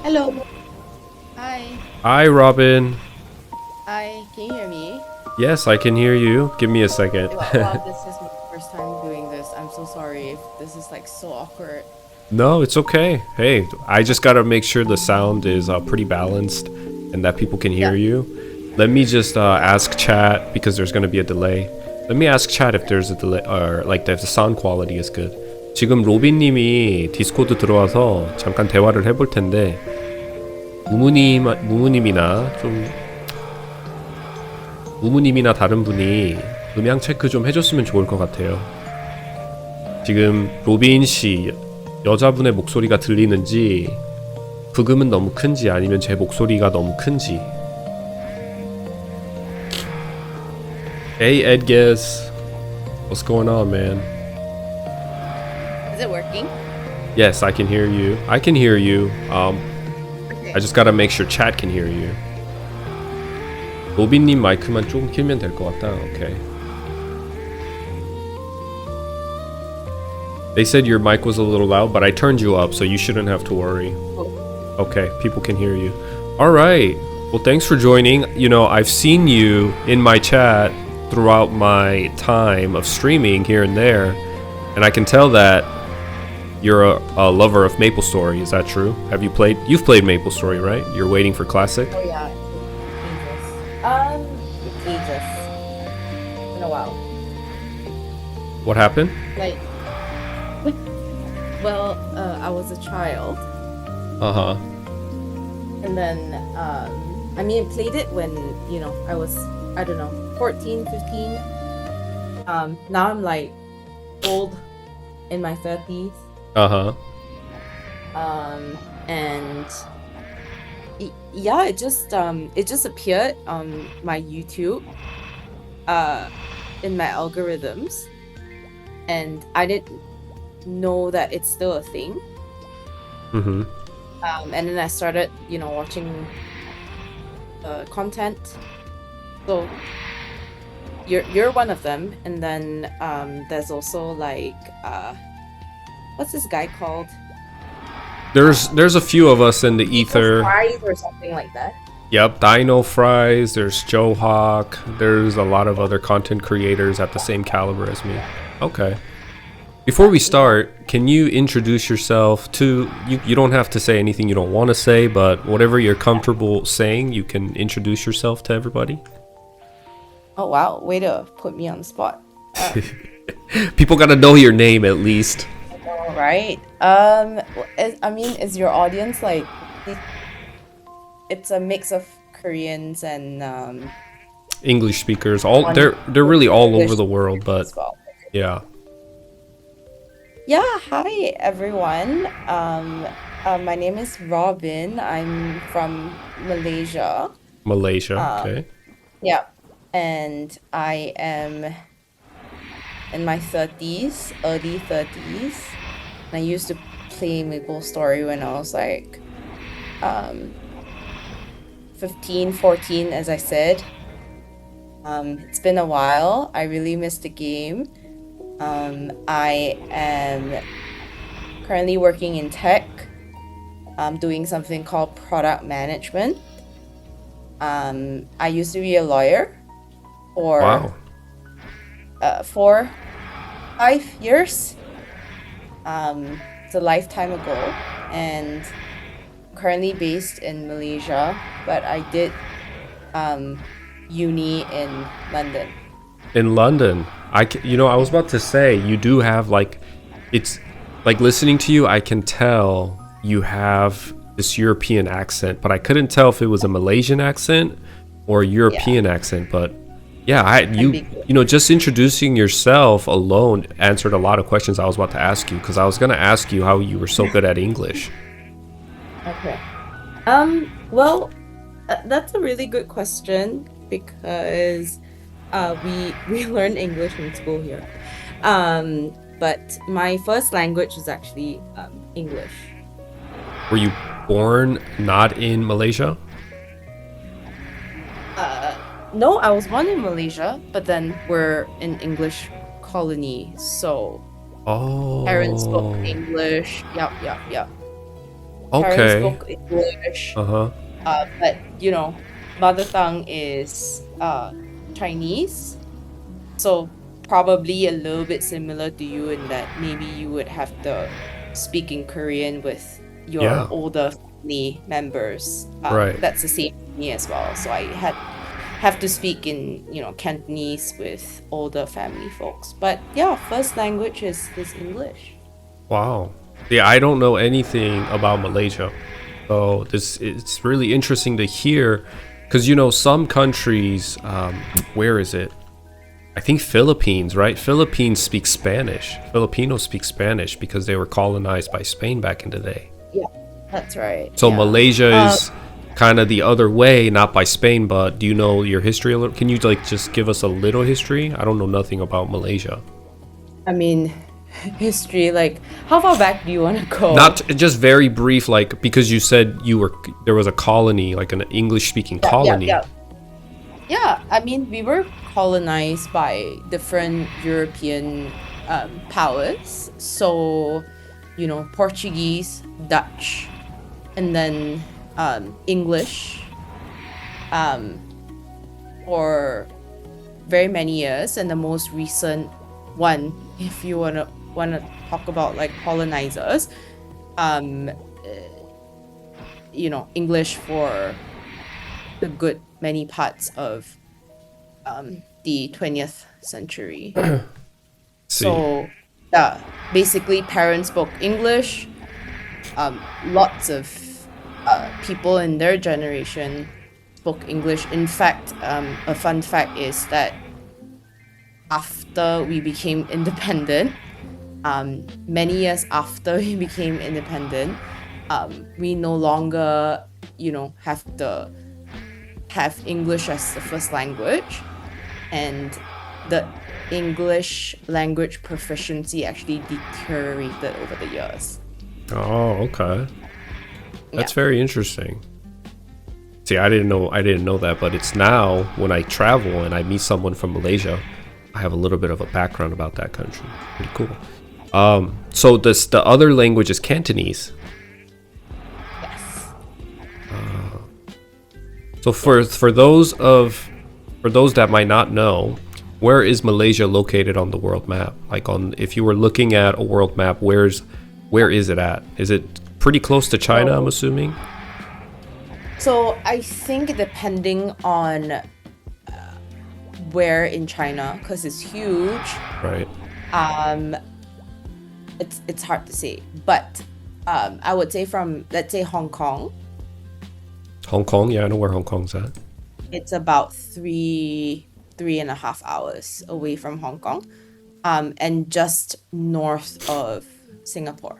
Hello. Hi. Hi, Robin. Hi. Can you hear me? Yes, I can hear you. Give me a second. Wow, this is my first time doing this. I'm so sorry if this is like so awkward. No, it's okay. Hey, I just gotta make sure the sound is pretty balanced and that people can hear Yeah. you. Let me just ask chat because there's gonna be a delay. Let me ask chat if there's a delay or like if the sound quality is good. 지금 로빈님이 디스코드 들어와서 잠깐 대화를 해볼 텐데 무무님이나 좀 무무님이나 다른 분이 음향 체크 좀 해줬으면 좋을 것 같아요. 지금 로빈 씨 여자분의 목소리가 들리는지 부금은 너무 큰지 아니면 제 목소리가 너무 큰지. Hey Edges, what's going on, man? Is it working? Yes, I can hear you. I can hear you. Okay. I just gotta make sure chat can hear you. 로빈님 마이크만 조금 키우면 될 것 같다. Okay. They said your mic was a little loud, but I turned you up, so you shouldn't have to worry. Okay, people can hear you. All right. Well, thanks for joining. You know, I've seen you in my chat throughout my time of streaming here and there, and I can tell that you're a lover of MapleStory. Is that true? You've played MapleStory, right? You're waiting for Classic? Oh yeah. Ages. It's been a while. What happened? Like, well, I was a child, Uh-huh. and then I mean, I played it when I was, I don't know, 14, 15. Now I'm like old, in my 30s. Uh-huh. And yeah, it just appeared on my YouTube, in my algorithms, and I didn't know that it's still a thing. Mm-hmm. And then I started, watching content. So you're one of them, and then there's also like what's this guy called? There's a few of us in the ether. Fries or something like that. Yep, Dino Fries, there's Joe Hawk, there's a lot of other content creators at the same caliber as me. Okay. Before we start, can you introduce yourself to you don't have to say anything you don't want to say, but whatever you're comfortable saying, you can introduce yourself to everybody. Oh wow, way to put me on the spot. People got to know your name at least. All right. I mean, is your audience like? It's a mix of Koreans and English speakers, they're really all over the world, but as well. yeah. Yeah. Hi everyone. My name is Robin. I'm from Malaysia. Malaysia, okay. Yeah, and I am in my 30s, early 30s. I used to play MapleStory when I was like 15, 14, as I said. It's been a while. I really missed the game. I am currently working in tech. I'm doing something called product management. I used to be a lawyer for Wow. 5 years. It's a lifetime ago, and currently based in Malaysia, but I did uni in London. In London, I was about to say you do have it's like listening to you, I can tell you have this European accent, but I couldn't tell if it was a Malaysian accent or a European accent. But yeah, just introducing yourself alone answered a lot of questions I was about to ask you, because I was gonna ask you how you were so good at English. Okay. Well, that's a really good question because we learn English in school here. But my first language is actually English. Were you born not in Malaysia? No, I was born in Malaysia, but then we're in English colony, so Oh. parents spoke English. Yep. Parents Okay. spoke English, Uh-huh. but mother tongue is Chinese. So probably a little bit similar to you in that maybe you would have to speak in Korean with your Yeah. older family members. Right. That's the same for me as well. So I have to speak in Cantonese with older family folks. But yeah, first language is English. Wow. Yeah, I don't know anything about Malaysia. So it's really interesting to hear because some countries, where is it? I think Philippines, right? Philippines speak Spanish. Filipinos speak Spanish because they were colonized by Spain back in the day. Yeah, that's right. So Yeah. Malaysia is kind of the other way, not by Spain, but do you know your history a little? Can you just give us a little history? I don't know nothing about Malaysia. I mean, history, like how far back do you want to go? Not just very brief, like because you said there was a colony, like an English-speaking colony. Yeah, I mean, we were colonized by different European powers. So, Portuguese, Dutch, and then English for very many years. And the most recent one, if you wanna talk about like colonizers, English for a good many parts of the 20th century. See. So, basically, parents spoke English. Lots of people in their generation spoke English. In fact, a fun fact is that after we became independent, many years after we became independent, we no longer, have English as the first language, and the English language proficiency actually deteriorated over the years. Oh, okay. That's Yeah. very interesting. See, I didn't know that, but it's now when I travel and I meet someone from Malaysia, I have a little bit of a background about that country. Pretty cool. So the other language is Cantonese. Yes. So for those that might not know, where is Malaysia located on the world map? Like if you were looking at a world map, where is it at? Is it pretty close to China, I'm assuming? So I think depending on where in China, because it's huge, Right. it's hard to say. But I would say from, let's say, Hong Kong, Hong Kong, yeah, I know where Hong Kong's at. it's about 3.5 hours away from Hong Kong, and just north of Singapore.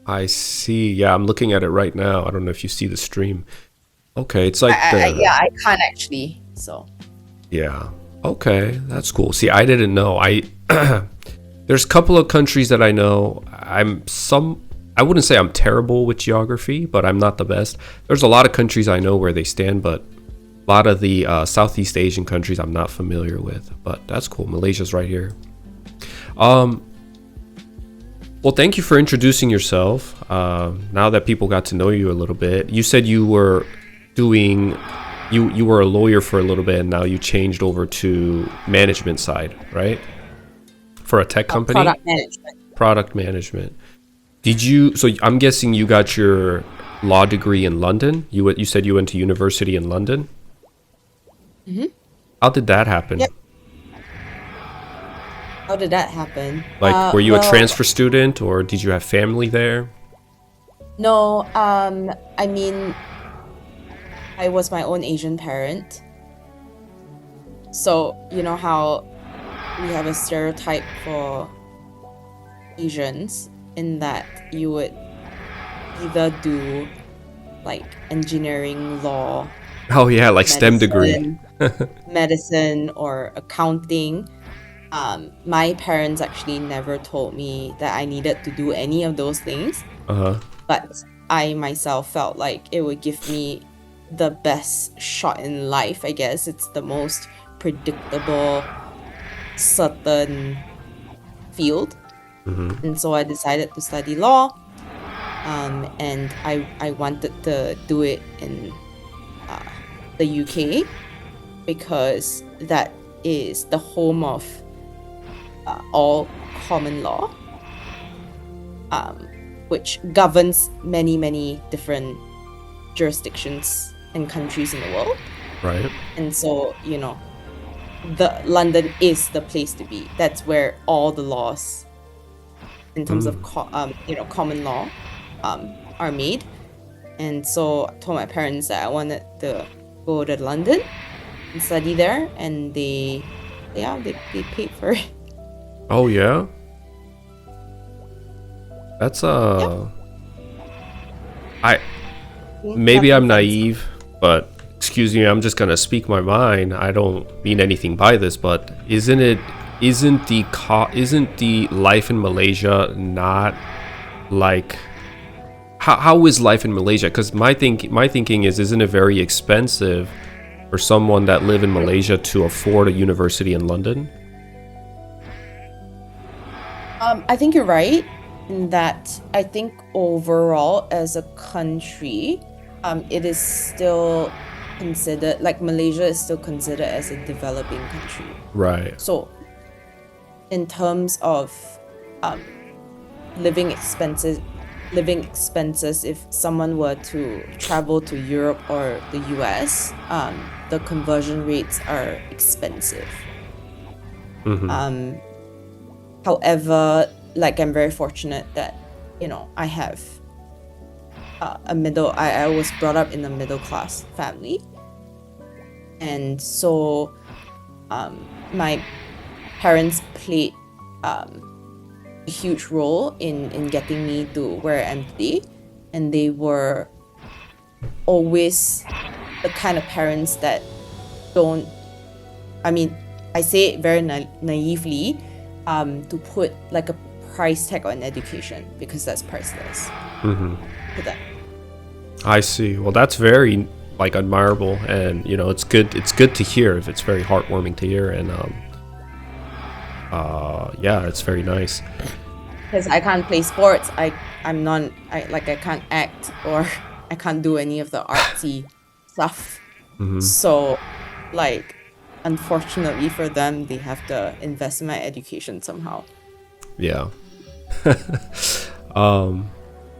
I see. Yeah, I'm looking at it right now. I don't know if you see the stream. Okay, it's like I can't actually. So yeah. Okay, that's cool. See, I didn't know. There's a couple of countries that I know. I wouldn't say I'm terrible with geography, but I'm not the best. There's a lot of countries I know where they stand, but a lot of the Southeast Asian countries I'm not familiar with. But that's cool. Malaysia's right here. Well, thank you for introducing yourself. Now that people got to know you a little bit, you said you were you were a lawyer for a little bit, and now you changed over to management side, right? For a tech company? product management. Product management. So I'm guessing you got your law degree in London? You said you went to university in London? Mm-hmm. How did that happen? Yep. How did that happen? Like, were you a well, transfer student, or did you have family there? No, I mean, I was my own Asian parent. So, you know how we have a stereotype for Asians in that you would either do like engineering, law, Oh yeah, like STEM degree. medicine, or accounting. My parents actually never told me that I needed to do any of those things, Uh-huh. but I myself felt like it would give me the best shot in life. I guess it's the most predictable, certain field. And so I decided to study law. and I wanted to do it in the UK because that is the home of all common law, which governs many different jurisdictions and countries in the world. Right. And so, the London is the place to be. That's where all the laws, in terms of common law, are made. And so I told my parents that I wanted to go to London and study there, and they paid for it. Oh yeah. That's maybe I'm naive, but excuse me, I'm just gonna speak my mind. I don't mean anything by this, but isn't the life in Malaysia not like how is life in Malaysia? Because my thinking is, isn't it very expensive for someone that live in Malaysia to afford a university in London? I think you're right in that. I think overall as a country, it is still considered, like Malaysia is still considered as a developing country. Right. So in terms of living expenses, if someone were to travel to Europe or the US, the conversion rates are expensive. Mm-hmm. However, like, I'm very fortunate that I have I was brought up in a middle class family, and so my parents played a huge role in getting me to where I am today, and they were always the kind of parents that don't, I say it very naively, to put like a price tag on education, because that's priceless. Mm-hmm. To them. I see. Well, that's very admirable, and it's good to hear. It's very heartwarming to hear, and yeah, it's very nice. Because I can't play sports, I can't act, or I can't do any of the artsy stuff. Mm-hmm. So unfortunately for them, they have to invest in my education somehow. Yeah.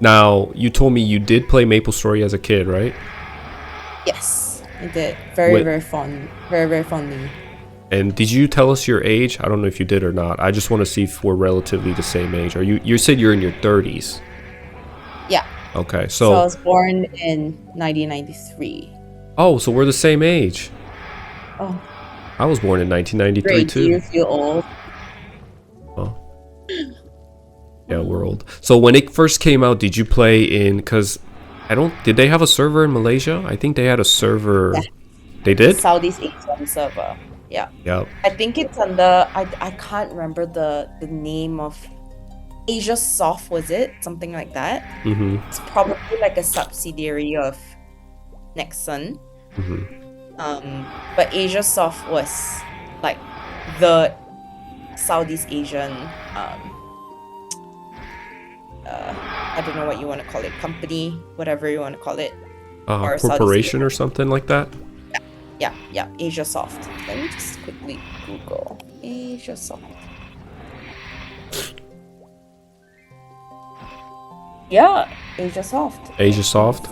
Now, you told me you did play MapleStory as a kid, right? Yes, I did. Very fondly. And did you tell us your age? I don't know if you did or not. I just want to see if we're relatively the same age. Or you said you're in your 30s. Yeah. Okay, So I was born in 1993. Oh, so we're the same age. Oh. I was born in 1993 Great. too. Do you feel old? Oh. Yeah, we're old. So when it first came out, did you play in? Because did they have a server in Malaysia? I think they had a server. Yeah. They did? Southeast Asian server. Yeah. Yep. I think it's under, I can't remember the name of, Asia Soft, was it? Something like that. Mm-hmm. It's probably like a subsidiary of Nexon. Mm-hmm. But Asia Soft was like the Southeast Asian, I don't know what you want to call it, company, whatever you want to call it. Or corporation or something like that? Yeah, Asia Soft. Let me just quickly Google Asia Soft. Yeah, Asia Soft. Asia Soft?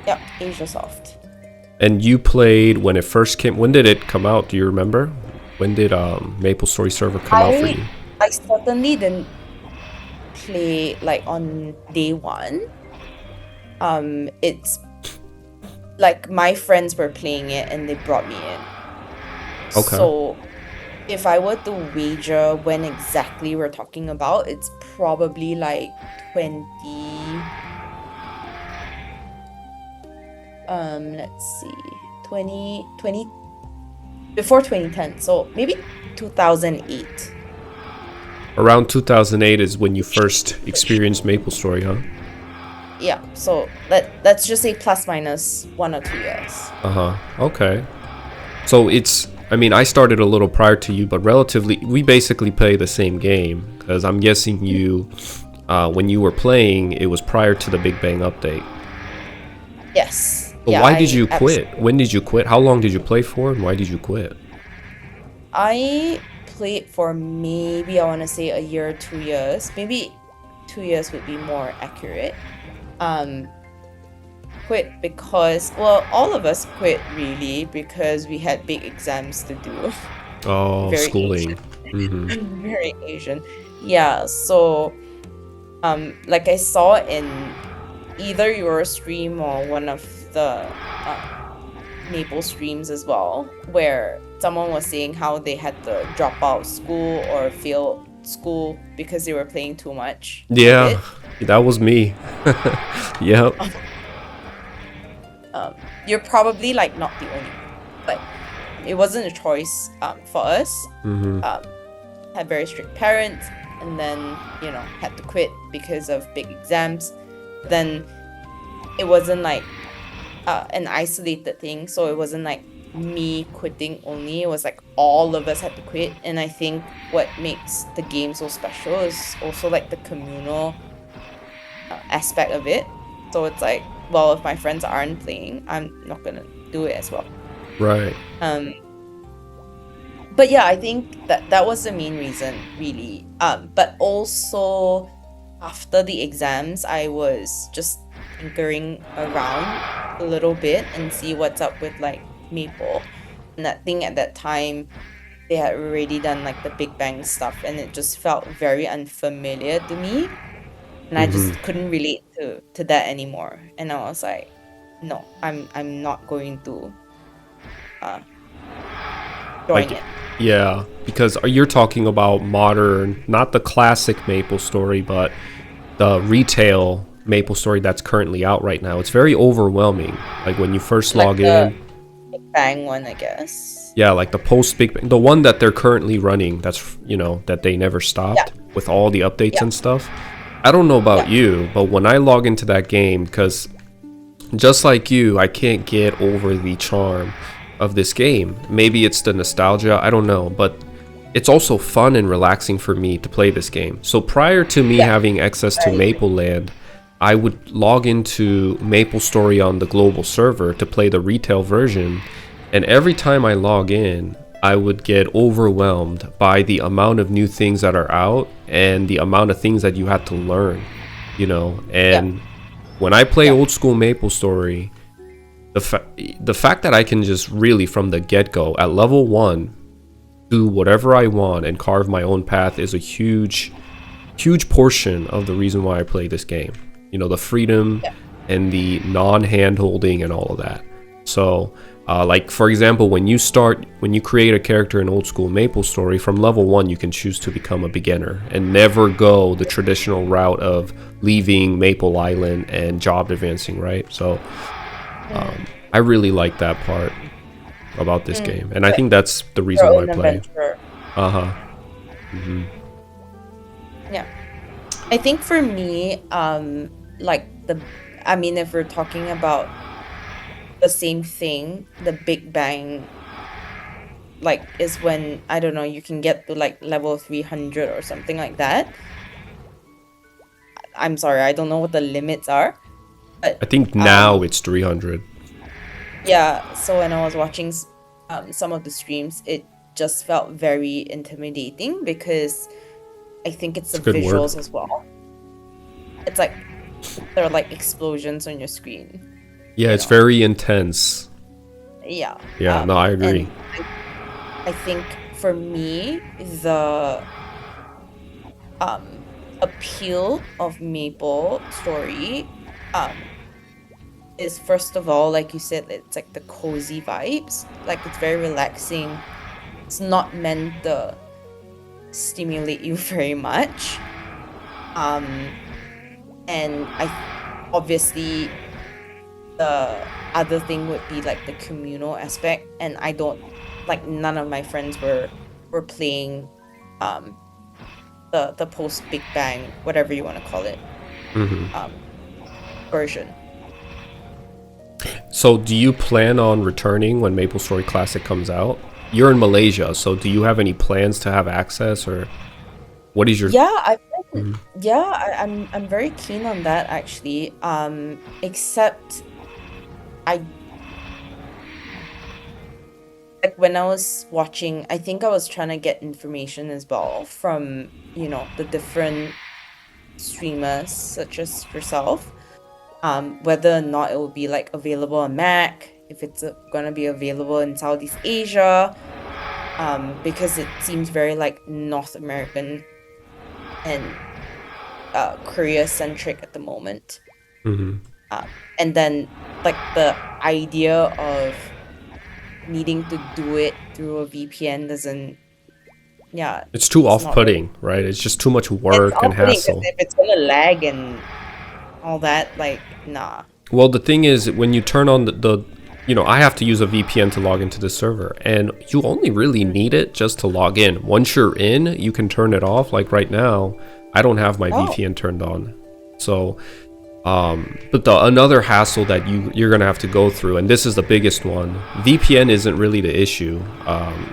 Yeah, Asia Soft. And you played when it first came. When did it come out? Do you remember? When did MapleStory server come out for you? I certainly didn't play on day one. It's like my friends were playing it and they brought me in. Okay. So if I were to wager when exactly we're talking about, it's probably 20. Let's see, 20 before 2010. So maybe 2008. Around 2008 is when you first experienced MapleStory, huh? Yeah, so let's just say plus minus 1 or 2 years. Okay. So I started a little prior to you, but relatively, we basically play the same game, because I'm guessing you when you were playing, it was prior to the Big Bang update. Yes. But Yeah, why did you quit? absolutely. When did you quit? How long did you play for, and why did you quit? I played for maybe I want to say a year or 2 years. Maybe 2 years would be more accurate. Um, Quit because, well, all of us quit really because we had big exams to do. Oh, Very Asian. schooling. Mm-hmm. Very Asian. Yeah, so like I saw in either your stream or one of the Maple streams as well, where someone was saying how they had to drop out of school or fail school because they were playing too much of Yeah, it. that was me. Yep. You're probably like not the only one, but it wasn't a choice for us. Mm-hmm. Had very strict parents, and then had to quit because of big exams. Then it wasn't like an isolated thing, so it wasn't like me quitting only. It was like all of us had to quit, and I think what makes the game so special is also like the communal aspect of it. So it's like, well, if my friends aren't playing, I'm not gonna do it as well. Right. But yeah, I think that was the main reason, really. But also after the exams, I was just tinkering around a little bit and see what's up with like Maple. And I think at that time they had already done like the Big Bang stuff, and it just felt very unfamiliar to me. And I just couldn't relate to that anymore. And I was like, no, I'm not going to join Like, it. yeah, because you're talking about modern, not the classic MapleStory, but the retail MapleStory that's currently out right now. It's very overwhelming. Like when you first Like log the in, Big Bang one, I guess. yeah, like the post Big Bang, the one that they're currently running, that's, that they never stopped with all the updates Yeah. and stuff. I don't know about Yeah. you, but when I log into that game, because just like you, I can't get over the charm of this game. Maybe it's the nostalgia, I don't know, but it's also fun and relaxing for me to play this game. So prior to me having access to Maple Land, I would log into MapleStory on the global server to play the retail version, and every time I log in, I would get overwhelmed by the amount of new things that are out and the amount of things that you had to learn, and when I play old school MapleStory, the fact that I can just really from the get-go at level 1 do whatever I want and carve my own path is a huge portion of the reason why I play this game. The freedom and the non-hand holding and all of that. So like for example, when you create a character in old school MapleStory, from level 1 you can choose to become a beginner and never go the traditional route of leaving Maple Island and job advancing, right? So I really like that part about this game, and I think that's the reason Your why I own play. adventure. Mm-hmm. Yeah. I think for me, if we're talking about the same thing, the Big Bang, is when, I don't know, you can get to level 300 or something like that. I'm sorry, I don't know what the limits are. But I think now it's 300. yeah, so when I was watching some of the streams, it just felt very intimidating because I think it's the That's a good word. visuals as well. It's like there are explosions on your screen. Yeah, it's very intense. Yeah. Yeah, no, I agree. And I think for me, the appeal of MapleStory is, first of all, like you said, it's like the cozy vibes. It's very relaxing. It's not meant to stimulate you very much. And obviously the other thing would be the communal aspect, and I don't none of my friends were playing the post Big Bang, whatever you want to call it, version. So do you plan on returning when MapleStory Classic comes out? You're in Malaysia, so do you have any plans to have access, or what is your... Yeah, I've been Yeah, I'm very keen on that actually. Except I like when I was watching, I think I was trying to get information as well from, the different streamers such as yourself. Whether or not it will be like available on Mac, if it's gonna be available in Southeast Asia, because it seems very like North American and Korea centric at the moment. Hmm. And then like the idea of needing to do it through a VPN doesn't, yeah, It's too it's not very, off-putting, right? It's just too much it's work and off-putting because hassle. if it's gonna lag and all that, like, nah. Well, the thing is, when you turn on I have to use a VPN to log into the server, and you only really need it just to log in. Once you're in, you can turn it off. Like right now, I don't have my Oh, VPN turned on. So, but another hassle that you're gonna have to go through, and this is the biggest one. VPN isn't really the issue.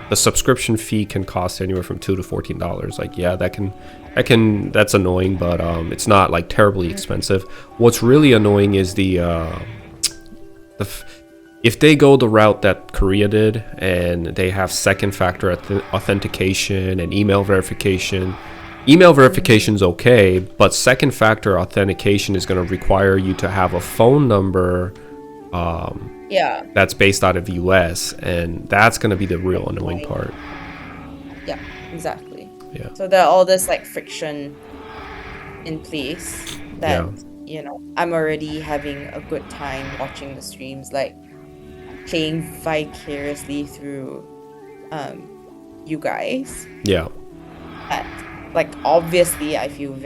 The subscription fee can cost anywhere from $2 to $14. Like, yeah, that's annoying, but it's not like terribly expensive. What's really annoying is if they go the route that Korea did and they have second factor authentication and email verification. Email verification's okay, but second factor authentication is going to require you to have a phone number yeah, that's based out of US, and that's going to be the real annoying right. part. Yeah, exactly. Yeah. So there are all this like friction in place that, Yeah. I'm already having a good time watching the streams, like playing vicariously through you guys. Yeah. That, like, obviously I feel a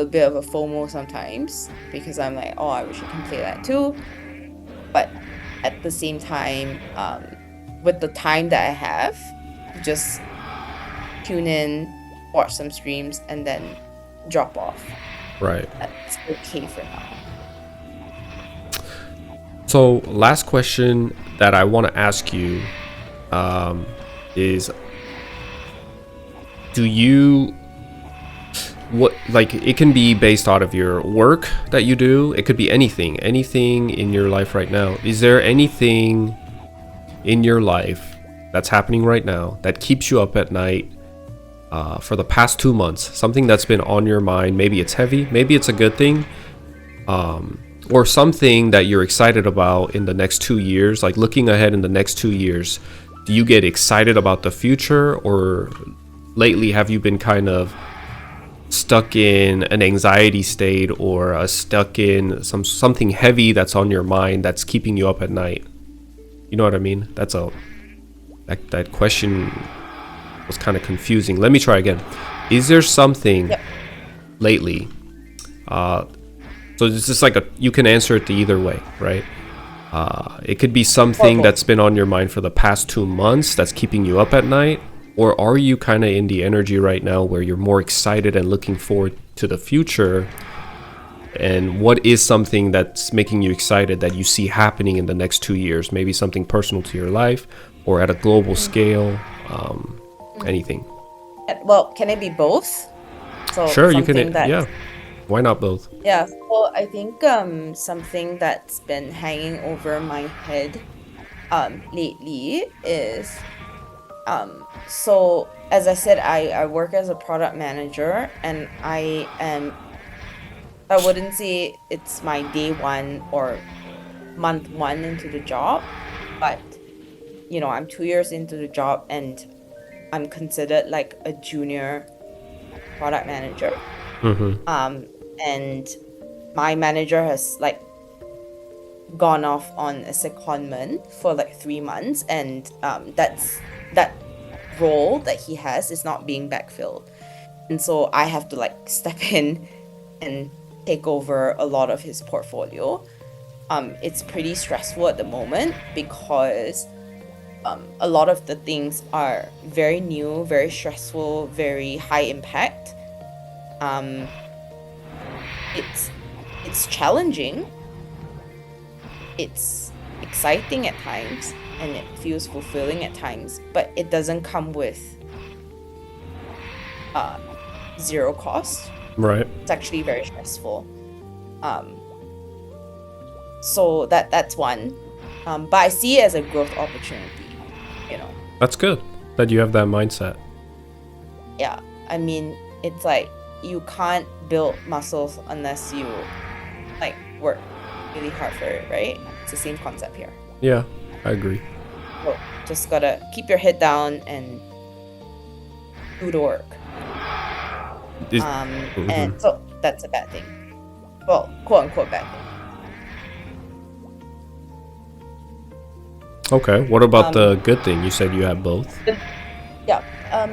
bit of a FOMO sometimes because I'm like, oh, I wish I can play that too. But at the same time, with the time that I have, just tune in, watch some streams, and then drop off. Right. That's okay for now. So, last question that I want to ask you is, it can be based out of your work that you do. It could be anything in your life right now. Is there anything in your life that's happening right now that keeps you up at night for the past 2 months? Something that's been on your mind. Maybe it's heavy, maybe it's a good thing, or something that you're excited about in the next 2 years, like looking ahead in the next 2 years. Do you get excited about the future, or lately have you been kind of stuck in an anxiety state, or stuck in something heavy that's on your mind that's keeping you up at night? You know what I mean? That question was kind of confusing. Let me try again. Is there something Yep. lately? So it's just like you can answer it the either way, right? It could be something Or that's both. been on your mind for the past 2 months that's keeping you up at night, or are you kind of in the energy right now where you're more excited and looking forward to the future? And what is something that's making you excited that you see happening in the next 2 years? Maybe something personal to your life or at a global scale, anything. Well, can it be both? So Sure, you can. something that, Yeah, why not both? yeah. So I think something that's been hanging over my head lately is so as I said, I work as a product manager, and I wouldn't say it's my day one or month one into the job, but I'm 2 years into the job and I'm considered like a junior product manager. Mm-hmm. And my manager has like gone off on a secondment for like 3 months, and that role that he has is not being backfilled, and so I have to like step in and take over a lot of his portfolio. It's pretty stressful at the moment because a lot of the things are very new, very stressful, very high impact. um it's challenging, it's exciting at times, and it feels fulfilling at times, but it doesn't come with zero cost. Right. It's actually very stressful. So that's one. But I see it as a growth opportunity, you know. That's good that you have that mindset. Yeah, I mean, it's like you can't build muscles unless you like work really hard for it, right? It's the same concept here. Yeah, I agree. So just gotta keep your head down and do the work. And so that's a bad thing. Well, quote unquote bad thing. Okay, what about the good thing? You said you have both. Yeah.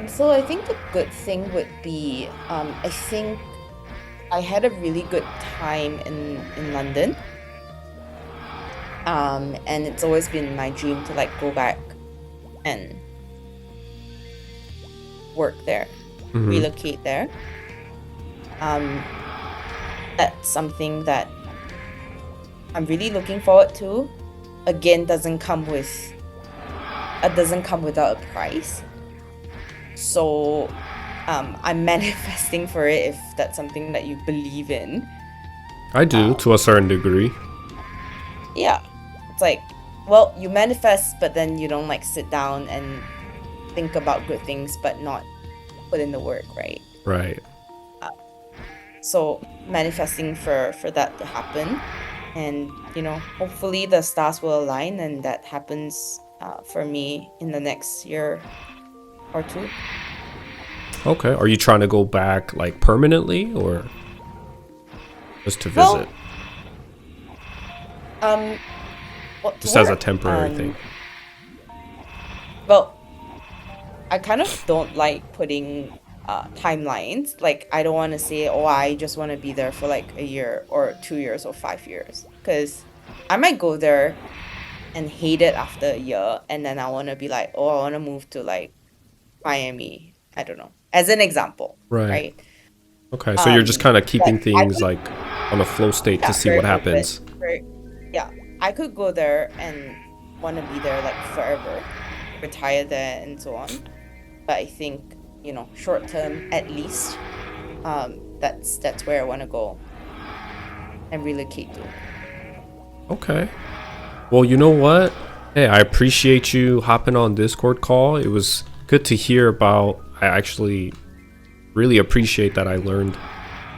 So I think the good thing would be, I think I had a really good time in London. And it's always been my dream to like go back and work there, relocate there. That's something that I'm really looking forward to. Again, doesn't come without a price. So I'm manifesting for it if that's something that you believe in. I do, to a certain degree. Yeah. It's like, well, you manifest, but then you don't like sit down and think about good things, but not put in the work, right? Right. So manifesting for that to happen, and you know, hopefully the stars will align and that happens for me in the next year or two. Okay. Are you trying to go back like permanently or just to visit? Just as a temporary thing. Well, I kind of don't like putting timelines. Like, I don't want to say, oh, I just want to be there for like a year or 2 years or 5 years. Because I might go there and hate it after a year. And then I want to be like, oh, I want to move to like Miami. I don't know. As an example. Right. Okay. So you're just kind of keeping things like on a flow state to see what happens. Yeah. I could go there and want to be there like forever, retire there and so on. But I think, you know, short term at least, that's where I want to go and relocate to. Okay. Well, you know what? Hey, I appreciate you hopping on Discord call. It was good to hear about. I actually really appreciate that I learned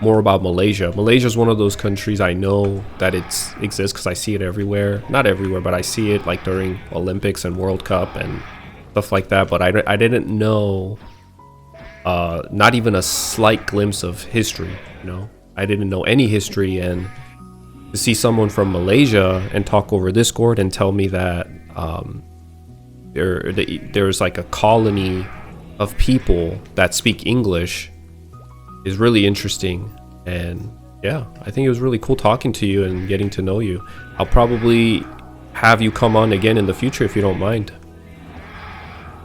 more about Malaysia. Malaysia is one of those countries I know that it exists because I see it everywhere. Not everywhere, but I see it like during Olympics and World Cup and stuff like that. But I didn't know, not even a slight glimpse of history. You know, I didn't know any history, and to see someone from Malaysia and talk over Discord and tell me that there's like a colony of people that speak English is really interesting. And yeah, I think it was really cool talking to you and getting to know you. I'll probably have you come on again in the future if you don't mind.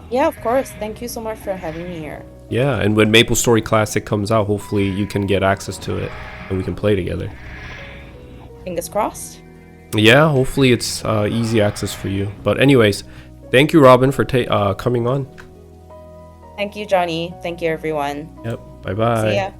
Yeah, of course. Thank you so much for having me here. Yeah, and when MapleStory Classic comes out, hopefully you can get access to it and we can play together. Fingers crossed. Yeah, hopefully it's easy access for you. But anyways, thank you, Robin, for coming on. Thank you, Johnny. Thank you, everyone. Yep. Bye-bye. See ya.